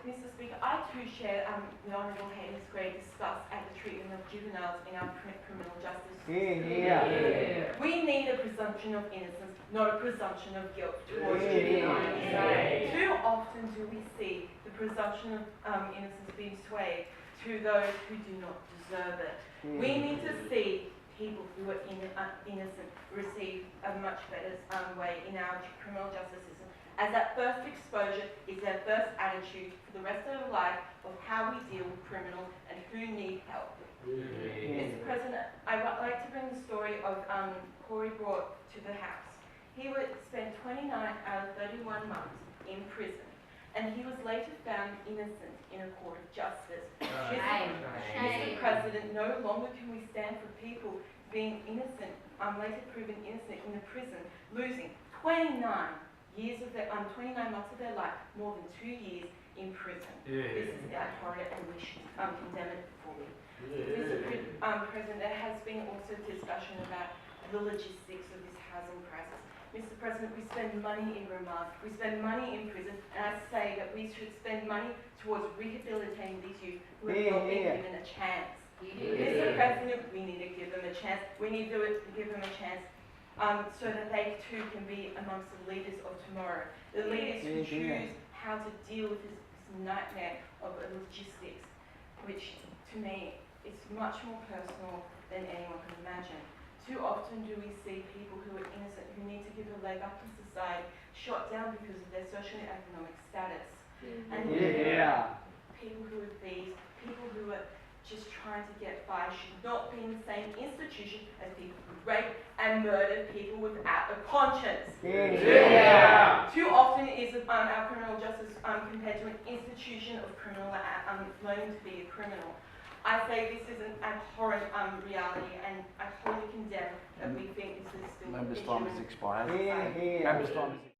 Mr. Speaker, I too share the Honourable Hayden's great disgust at the treatment of juveniles in our criminal justice system. We need a presumption of innocence, not a presumption of guilt towards juveniles. Too often do we see the presumption of innocence being swayed to those who do not deserve it. We need to see people who are innocent receive a much better way in our criminal justice system, as that first exposure is their first attitude for the rest of their life of how we deal with criminals and who need help. Mr. President, I would like to bring the story of Corey brought to the House. He would spend 29 out of 31 months in prison, and he was later found innocent in a court of justice. Mr. President, no longer can we stand for people being innocent, later proven innocent in a prison, losing 29 months of their life, more than 2 years in prison. This is abhorrent, and we should condemn it fully. Mr. President, there has been also discussion about the logistics of this housing crisis. Mr. President, we spend money in remand, we spend money in prison, and I say that we should spend money towards rehabilitating these youth who have not been given a chance. Mr. President, we need to give them a chance. We need to give them a chance so that they too can be amongst the leaders of tomorrow. The leaders who choose how to deal with this nightmare of logistics, which to me is much more personal than anyone can imagine. Too often do we see people who are innocent, who need to give a leg up in society, shot down because of their socio-economic status. And people who are thieves, people who are just trying to get by should not be in the same institution as people who rape and murder people without a conscience. Too often is our criminal justice compared to an institution of criminal learning to be a criminal. I say this is an abhorrent reality, and I wholly condemn that we think this is still Members' time has expired. Members' time has expired.